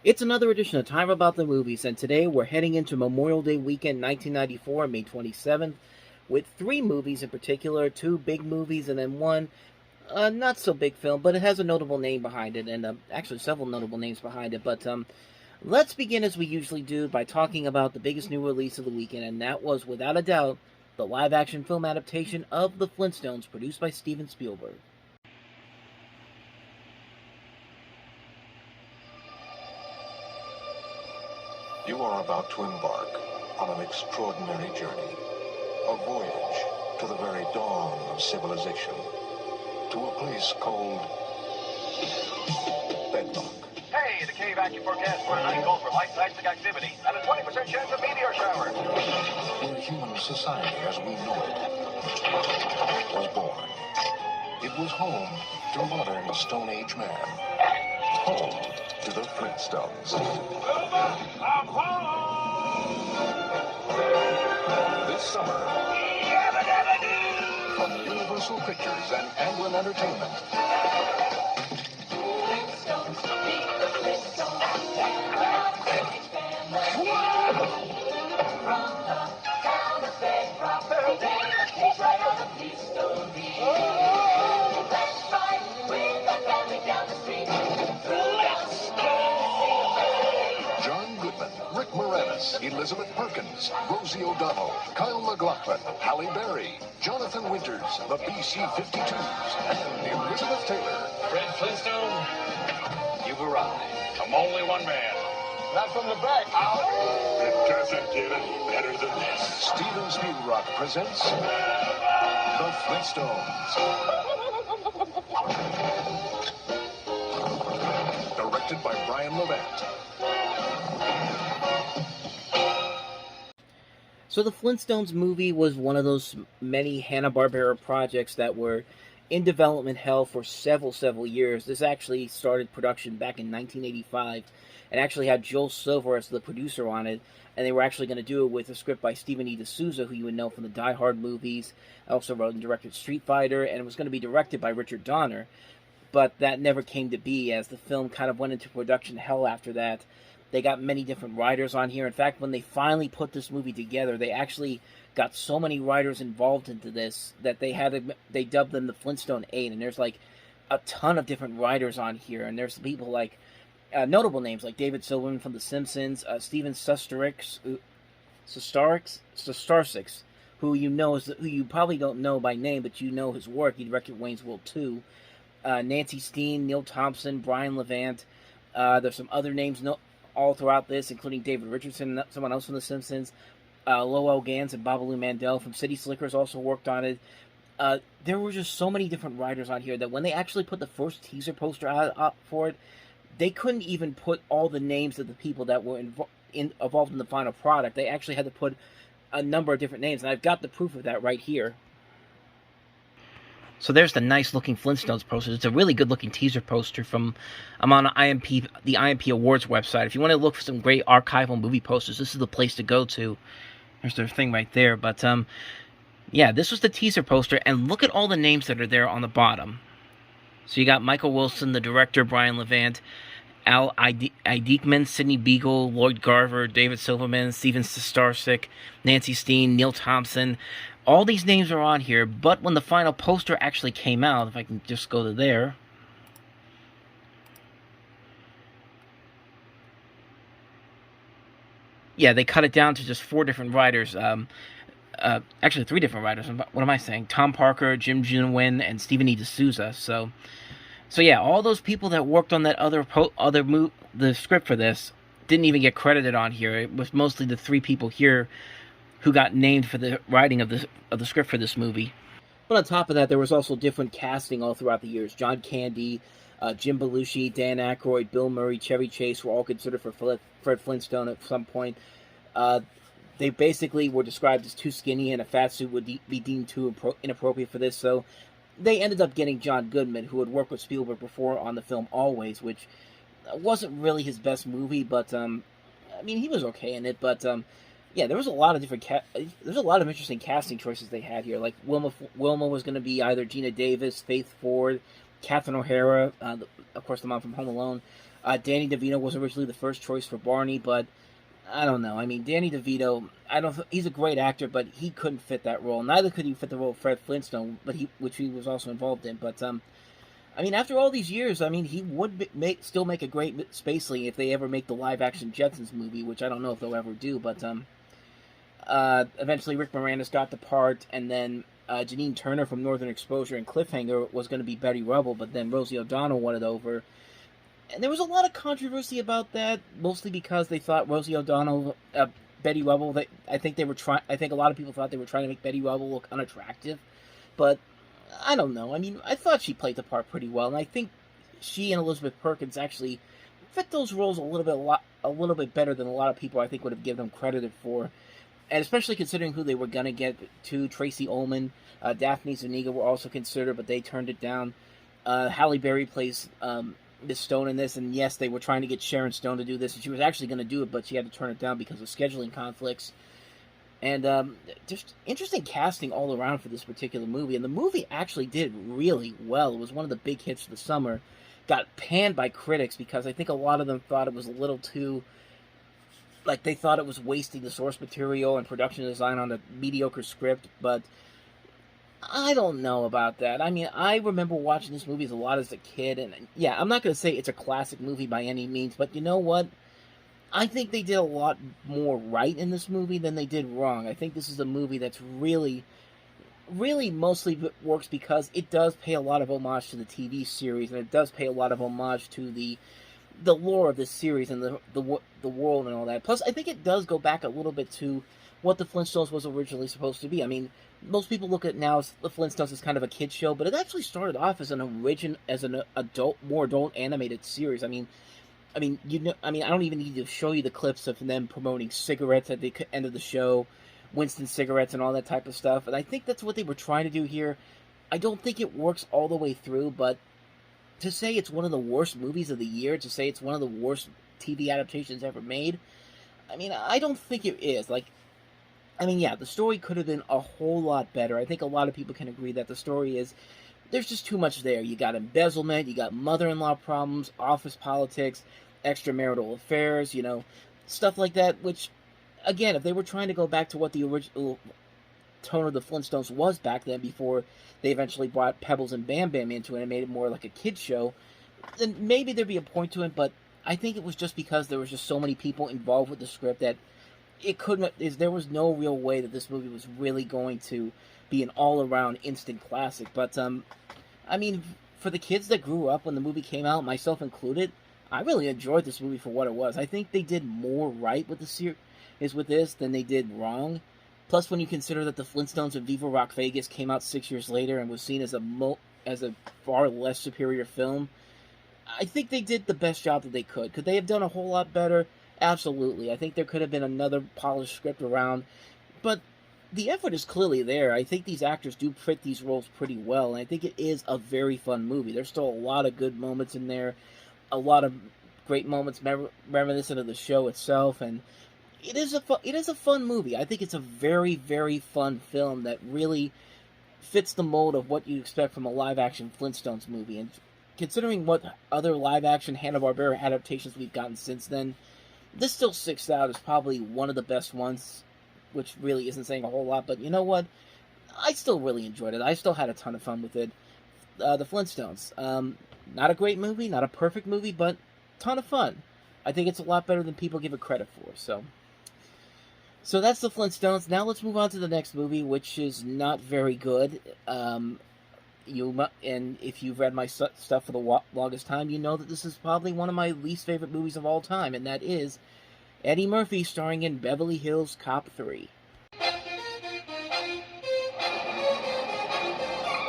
It's another edition of Time About the Movies, and today we're heading into Memorial Day weekend 1994, May 27th, with three movies in particular, two big movies and then one not so big film, but it has a notable name behind it, and actually several notable names behind it. But let's begin as we usually do by talking about the biggest new release of the weekend, and that was, without a doubt, the live-action film adaptation of The Flintstones, produced by Steven Spielberg. You are about to embark on an extraordinary journey. A voyage to the very dawn of civilization. To a place called Bedrock. Hey, the K vacuum forecast for tonight calls for light seismic activity and a 20% chance of meteor shower. Where human society as we know it was born. It was home to modern Stone Age man. Home to the Flintstones. This summer, from Universal Pictures and Amblin Entertainment. Flintstones, meet the Flintstones. From the town of Bedrock, they came right on the Flintstone beat. Let's ride with the family down the street. John Goodman, Rick Moranis, Elizabeth Perkins, Rosie O'Donnell, Kyle MacLachlan, Halle Berry, Jonathan Winters, the BC-52s, and Elizabeth Taylor. Fred Flintstone, you've arrived. I'm only one man. Not from the back. It doesn't get any better than this. Steven Spielberg presents The Flintstones. Directed by Brian Levant. So the Flintstones movie was one of those many Hanna-Barbera projects that were in development hell for several years. This actually started production back in 1985 and actually had Joel Silver as the producer on it, and they were actually going to do it with a script by Stephen E. D'Souza, who you would know from the Die Hard movies. Also wrote and directed Street Fighter, and it was going to be directed by Richard Donner, but that never came to be as the film kind of went into production hell after that. They got many different writers on here. In fact, when they finally put this movie together, they actually got so many writers involved into this that they dubbed them the Flintstone 8, and there's like a ton of different writers on here, and there's people like notable names like David Silverman from The Simpsons, Steven Sustarix, who you probably don't know by name, but you know his work. He directed Wayne's World 2. Nancy Steen, Neil Thompson, Brian Levant. There's some other names all throughout this, including David Richardson, someone else from The Simpsons. Lowell Gans and Babaloo Mandel from City Slickers also worked on it. There were just so many different writers on here that when they actually put the first teaser poster out for it, they couldn't even put all the names of the people that were involved in the final product. They actually had to put a number of different names, and I've got the proof of that right here. So there's the nice-looking Flintstones poster. It's a really good-looking teaser poster from... I'm on the IMP Awards website. If you want to look for some great archival movie posters, this is the place to go to. There's their thing right there. But, yeah, this was the teaser poster, and look at all the names that are there on the bottom. So you got Michael Wilson, the director, Brian Levant, Al Ideekman, Sidney Beagle, Lloyd Garver, David Silverman, Steven Sustarsic, Nancy Steen, Neil Thompson. All these names are on here, but when the final poster actually came out, if I can just go to there, yeah, they cut it down to just 4 different writers. Actually, 3 different writers. What am I saying? Tom Parker, Jim Junwin, and Stephen E. D'Souza. So yeah, all those people that worked on that the script for this didn't even get credited on here. It was mostly the 3 people here who got named for the writing of the script for this movie. But on top of that, there was also different casting all throughout the years. John Candy, Jim Belushi, Dan Aykroyd, Bill Murray, Chevy Chase were all considered for Fred Flintstone at some point. They basically were described as too skinny, and a fat suit would be deemed too inappropriate for this, so they ended up getting John Goodman, who had worked with Spielberg before on the film Always, which wasn't really his best movie, but, I mean, he was okay in it, but, yeah, there was a lot of interesting casting choices they had here. Like Wilma was going to be either Gina Davis, Faith Ford, Catherine O'Hara, of course the mom from Home Alone, Danny DeVito was originally the first choice for Barney, but I don't know. I mean, Danny DeVito, he's a great actor, but he couldn't fit that role. Neither could he fit the role of Fred Flintstone, which he was also involved in. But I mean, after all these years, I mean, he would still make a great Spacely if they ever make the live-action Jetsons movie, which I don't know if they'll ever do. But eventually, Rick Moranis got the part, and then Janine Turner from Northern Exposure and Cliffhanger was going to be Betty Rubble, but then Rosie O'Donnell won it over. And there was a lot of controversy about that, mostly because they thought Rosie O'Donnell, Betty Rubble, I think a lot of people thought they were trying to make Betty Rubble look unattractive, but I don't know. I mean, I thought she played the part pretty well, and I think she and Elizabeth Perkins actually fit those roles a little bit better than a lot of people I think would have given them credit for, and especially considering who they were gonna get to. Tracy Ullman, Daphne Zuniga were also considered, but they turned it down. Halle Berry plays Miss Stone in this, and yes, they were trying to get Sharon Stone to do this, and she was actually going to do it, but she had to turn it down because of scheduling conflicts. And just interesting casting all around for this particular movie, and the movie actually did really well. It was one of the big hits of the summer. Got panned by critics because I think a lot of them thought it was a little too, like, they thought it was wasting the source material and production design on a mediocre script, but I don't know about that. I mean, I remember watching this movie a lot as a kid, and yeah, I'm not going to say it's a classic movie by any means, but you know what? I think they did a lot more right in this movie than they did wrong. I think this is a movie that's really mostly works because it does pay a lot of homage to the TV series, and it does pay a lot of homage to the lore of this series and the world and all that. Plus, I think it does go back a little bit to what the Flintstones was originally supposed to be. I mean, most people look at now as the Flintstones as kind of a kid show, but it actually started off as an more adult animated series. I mean, I don't even need to show you the clips of them promoting cigarettes at the end of the show, Winston cigarettes and all that type of stuff. And I think that's what they were trying to do here. I don't think it works all the way through, but to say it's one of the worst movies of the year, to say it's one of the worst TV adaptations ever made, I mean, I don't think it is. Yeah, the story could have been a whole lot better. I think a lot of people can agree that the story there's just too much there. You got embezzlement, you got mother-in-law problems, office politics, extramarital affairs, stuff like that, which, again, if they were trying to go back to what the original tone of the Flintstones was back then before they eventually brought Pebbles and Bam Bam into it and made it more like a kid's show, then maybe there'd be a point to it, but I think it was just because there was just so many people involved with the script that there was no real way that this movie was really going to be an all-around instant classic. But, I mean, for the kids that grew up when the movie came out, myself included, I really enjoyed this movie for what it was. I think they did more right with this than they did wrong. Plus, when you consider that the Flintstones and Viva Rock Vegas came out 6 years later and was seen as a far less superior film, I think they did the best job that they could. Could they have done a whole lot better? Absolutely. I think there could have been another polished script around, but the effort is clearly there. I think these actors do fit these roles pretty well, and I think it is a very fun movie. There's still a lot of good moments in there, a lot of great moments reminiscent of the show itself, and it is a fun movie. I think it's a very, very fun film that really fits the mold of what you expect from a live-action Flintstones movie, and considering what other live-action Hanna-Barbera adaptations we've gotten since then, this still sticks out as probably one of the best ones, which really isn't saying a whole lot, but you know what? I still really enjoyed it. I still had a ton of fun with it. The Flintstones. Not a great movie, not a perfect movie, but ton of fun. I think it's a lot better than people give it credit for, So that's the Flintstones. Now let's move on to the next movie, which is not very good. And if you've read my stuff for the longest time, you know that this is probably one of my least favorite movies of all time, and that is Eddie Murphy starring in Beverly Hills Cop 3.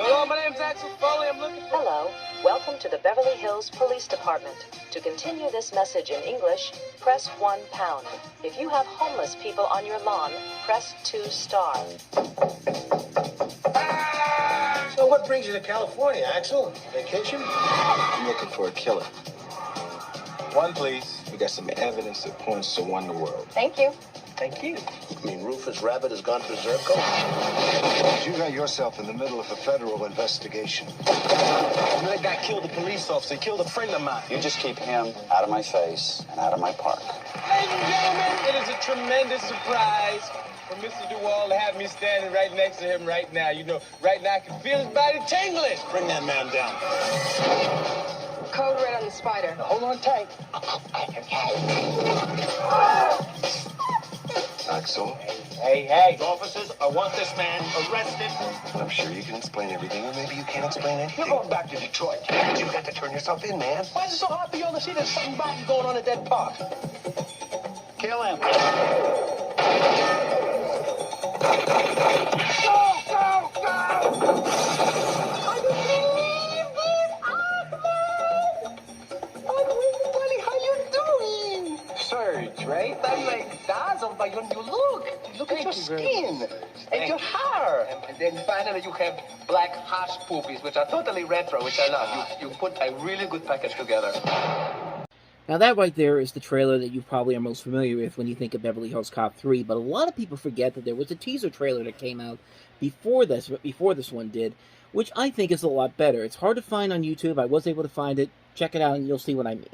Hello, my name's Axel Foley. I'm looking for... Hello, welcome to the Beverly Hills Police Department. To continue this message in English, press 1 pound. If you have homeless people on your lawn, press 2 star. So what brings you to California, Axel? Vacation? I'm looking for a killer. One, please. We got some evidence that points to one the world. Thank you. Thank you. I mean, Rufus Rabbit has gone berserk. You got yourself in the middle of a federal investigation. That guy killed a police officer. He killed a friend of mine. You just keep him out of my face and out of my park. Ladies and gentlemen, it is a tremendous surprise for Mr. DeWall to have me standing right next to him right now. You know, right now I can feel his body tingling. Bring that man down. Code red on the spider. Now, hold on tight. Axel, Hey, officers, I want this man arrested. I'm sure you can explain everything, or maybe you can't explain anything. We're going back to Detroit. You got to turn yourself in, man. Why is it so hard for y'all to see there's something bad going on at that park? Kill him. Right? I'm like dazzled by your new look. Look at your skin and your hair. And then finally you have black hash poopies, which are totally retro, which I love. You put a really good package together. Now that right there is the trailer that you probably are most familiar with when you think of Beverly Hills Cop 3, but a lot of people forget that there was a teaser trailer that came out before this one did, which I think is a lot better. It's hard to find on YouTube. I was able to find it. Check it out and you'll see what I mean.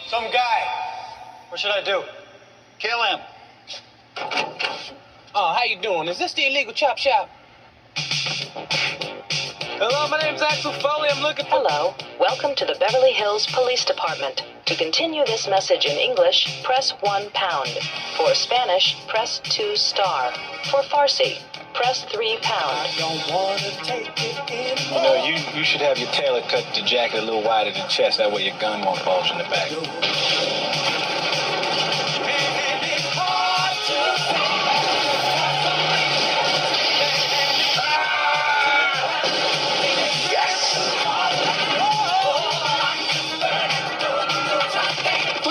Some guy. What should I do? Kill him. Oh, how you doing? Is this the illegal chop shop? Hello, my name's Axel Foley. I'm looking for... Hello, welcome to the Beverly Hills Police Department. To continue this message in English, press 1 pound. For Spanish, press 2 star. For Farsi, press 3 pound. You know, you should have your tailor cut the jacket a little wider than the chest. That way your gun won't bulge in the back.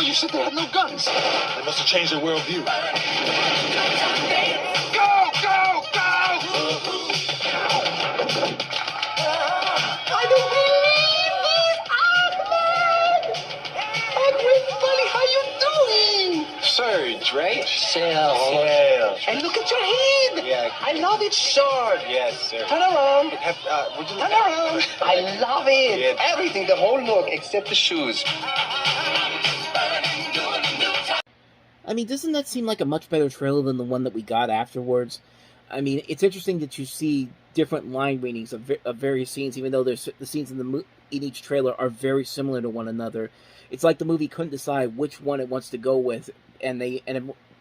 You said they had no guns. They must have changed their worldview. Go! I don't believe this, Ahmed! Buddy, how you doing? Surge, right? Cell. And look at your head. Yeah. I love it short. Yes, sir. Turn around. Would you Turn around. I love it. Yeah. Everything, the whole look, except the shoes. I mean, doesn't that seem like a much better trailer than the one that we got afterwards? I mean, it's interesting that you see different line readings of various scenes, even though the scenes in each trailer are very similar to one another. It's like the movie couldn't decide which one it wants to go with, when they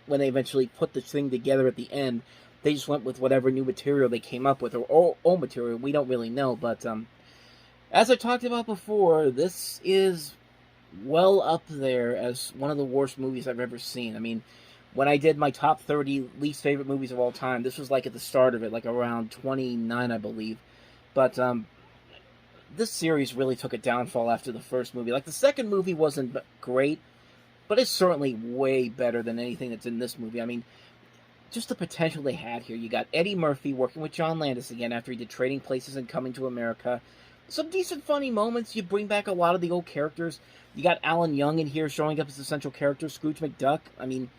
eventually put the thing together at the end, they just went with whatever new material they came up with, or old material. We don't really know, but as I talked about before, this is well up there as one of the worst movies I've ever seen. I mean, when I did my top 30 least favorite movies of all time, this was like at the start of it, like around 29, I believe. But this series really took a downfall after the first movie. Like, the second movie wasn't great, but it's certainly way better than anything that's in this movie. I mean, just the potential they had here. You got Eddie Murphy working with John Landis again after he did Trading Places and Coming to America. Some decent, funny moments. You bring back a lot of the old characters. You got Alan Young in here showing up as the central character, Scrooge McDuck. I mean,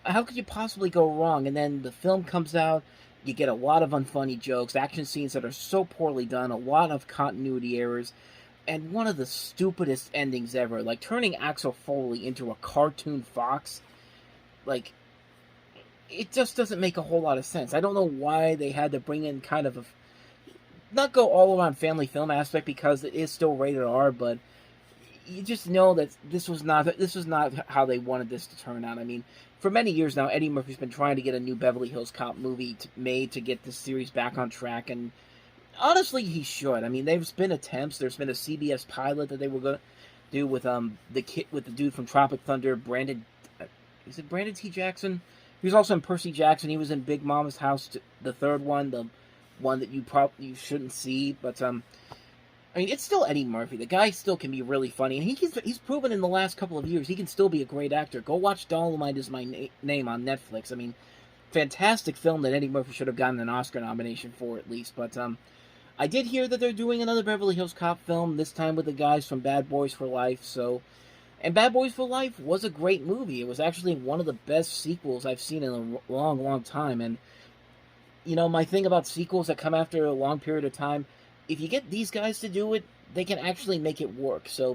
how could you possibly go wrong? And then the film comes out, you get a lot of unfunny jokes, action scenes that are so poorly done, a lot of continuity errors, and one of the stupidest endings ever. Like, turning Axel Foley into a cartoon fox. Like, it just doesn't make a whole lot of sense. I don't know why they had to bring in kind of a... not go all around family film aspect, because it is still rated R, but you just know that this was not how they wanted this to turn out. I mean, for many years now, Eddie Murphy's been trying to get a new Beverly Hills Cop movie made to get this series back on track, and honestly, he should. I mean, there's been attempts. There's been a CBS pilot that they were going to do with the dude from Tropic Thunder, Brandon. Is it Brandon T. Jackson? He was also in Percy Jackson. He was in Big Mama's House, the third one, the one that you shouldn't see, but I mean, it's still Eddie Murphy. The guy still can be really funny, and he's proven in the last couple of years he can still be a great actor. Go watch Dolomite Is My Name on Netflix. I mean, fantastic film that Eddie Murphy should have gotten an Oscar nomination for at least. But I did hear that they're doing another Beverly Hills Cop film, this time with the guys from Bad Boys for Life. And Bad Boys for Life was a great movie. It was actually one of the best sequels I've seen in a long, long time. And, you know, my thing about sequels that come after a long period of time, if you get these guys to do it, they can actually make it work. So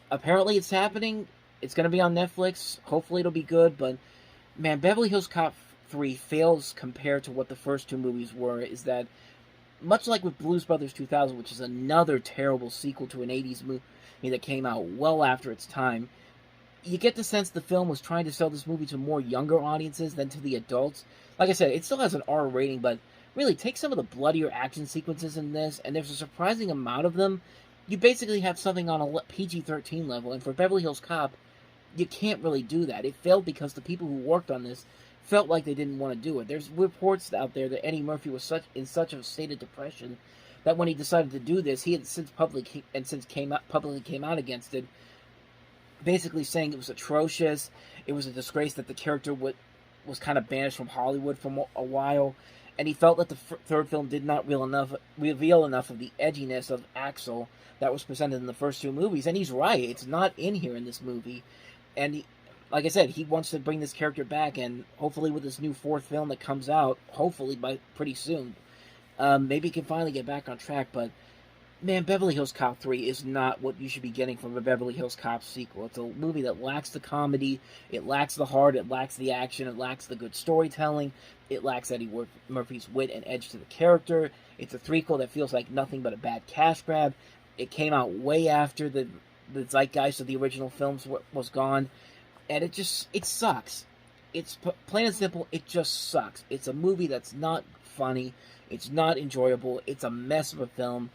apparently it's happening. It's going to be on Netflix. Hopefully it'll be good. But, man, Beverly Hills Cop 3 fails compared to what the first two movies were, is that, much like with Blues Brothers 2000, which is another terrible sequel to an 80s movie that came out well after its time, you get the sense the film was trying to sell this movie to more younger audiences than to the adults. Like I said, it still has an R rating, but really, take some of the bloodier action sequences in this, and there's a surprising amount of them. You basically have something on a PG-13 level, and for Beverly Hills Cop, you can't really do that. It failed because the people who worked on this felt like they didn't want to do it. There's reports out there that Eddie Murphy was in such a state of depression that when he decided to do this, he had publicly came out against it, basically saying it was atrocious. It was a disgrace that the character was kind of banished from Hollywood for a while. And he felt that the third film did not reveal enough of the edginess of Axel that was presented in the first two movies. And he's right. It's not in here in this movie. And like I said, he wants to bring this character back. And hopefully with this new fourth film that comes out, hopefully by pretty soon, maybe he can finally get back on track. But, man, Beverly Hills Cop 3 is not what you should be getting from a Beverly Hills Cop sequel. It's a movie that lacks the comedy, it lacks the heart, it lacks the action, it lacks the good storytelling, it lacks Eddie Murphy's wit and edge to the character. It's a threequel that feels like nothing but a bad cash grab. It came out way after the zeitgeist of the original films was gone, and it sucks. It's plain and simple, it just sucks. It's a movie that's not funny, it's not enjoyable, it's a mess of a film.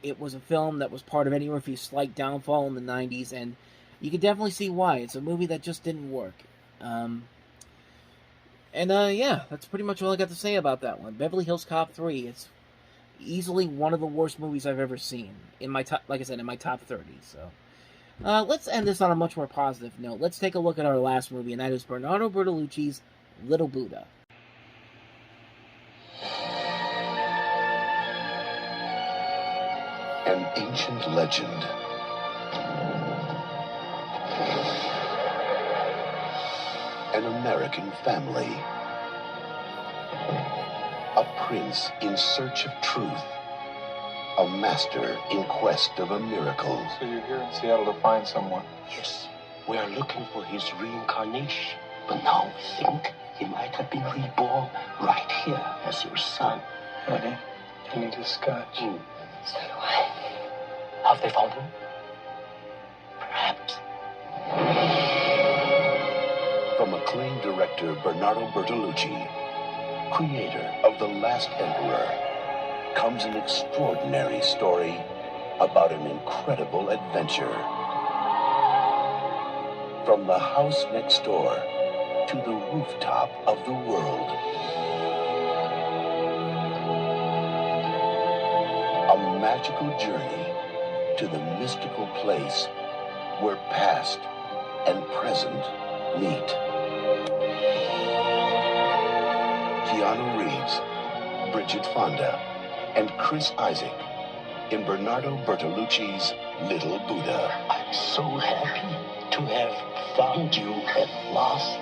It was a film that was part of Eddie Murphy's slight downfall in the 90s, and you can definitely see why. It's a movie that just didn't work. Yeah, that's pretty much all I got to say about that one. Beverly Hills Cop 3, it's easily one of the worst movies I've ever seen. In my top 30, so. Let's end this on a much more positive note. Let's take a look at our last movie, and that is Bernardo Bertolucci's Little Buddha. An ancient legend. An American family. A prince in search of truth. A master in quest of a miracle. So you're here in Seattle to find someone? Yes, we are looking for his reincarnation. But now we think he might have been reborn right here as your son. Honey, I need a scotch. So do I. Have they found him? Perhaps. From acclaimed director Bernardo Bertolucci, creator of The Last Emperor, comes an extraordinary story about an incredible adventure. From the house next door to the rooftop of the world. A magical journey to the mystical place where past and present meet. Keanu Reeves, Bridget Fonda, and Chris Isaac in Bernardo Bertolucci's Little Buddha. I'm so happy to have found you at last.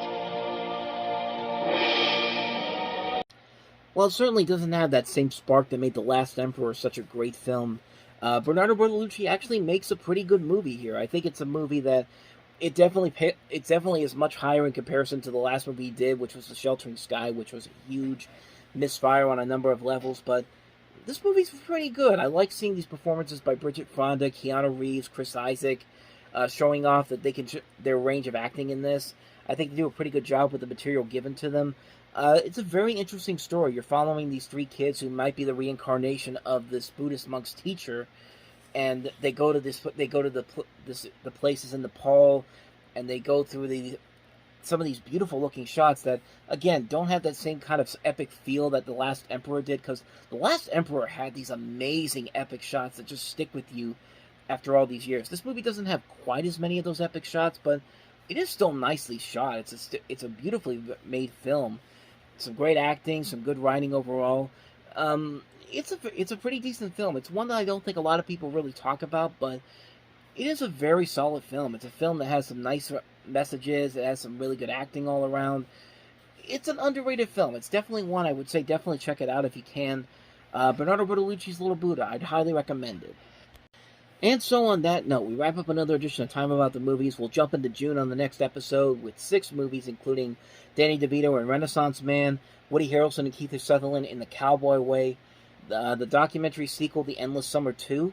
Well, it certainly doesn't have that same spark that made The Last Emperor such a great film. Bernardo Bertolucci actually makes a pretty good movie here. I think it's a movie that it definitely is much higher in comparison to the last movie he did, which was The Sheltering Sky, which was a huge misfire on a number of levels. But this movie's pretty good. I like seeing these performances by Bridget Fonda, Keanu Reeves, Chris Isaac, showing off that they can their range of acting in this. I think they do a pretty good job with the material given to them. It's a very interesting story. You're following these three kids who might be the reincarnation of this Buddhist monk's teacher, and they go to the places in Nepal, and they go through some of these beautiful looking shots that, again, don't have that same kind of epic feel that The Last Emperor did, because The Last Emperor had these amazing epic shots that just stick with you after all these years. This movie doesn't have quite as many of those epic shots, but it is still nicely shot. It's a beautifully made film. Some great acting, some good writing overall. It's a pretty decent film. It's one that I don't think a lot of people really talk about, but it is a very solid film. It's a film that has some nice messages. It has some really good acting all around. It's an underrated film. It's definitely one I would say definitely check it out if you can. Bernardo Bertolucci's Little Buddha. I'd highly recommend it. And so on that note, we wrap up another edition of Time About the Movies. We'll jump into June on the next episode with 6 movies, including Danny DeVito in Renaissance Man, Woody Harrelson and Keith Sutherland in The Cowboy Way, the documentary sequel The Endless Summer 2,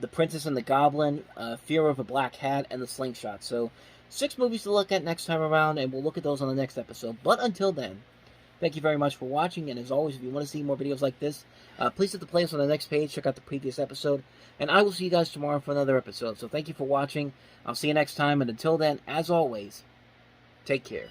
The Princess and the Goblin, Fear of a Black Hat, and The Slingshot. So, 6 movies to look at next time around, and we'll look at those on the next episode. But until then, thank you very much for watching, and as always, if you want to see more videos like this, please hit the playlist on the next page, check out the previous episode, and I will see you guys tomorrow for another episode. So thank you for watching, I'll see you next time, and until then, as always, take care.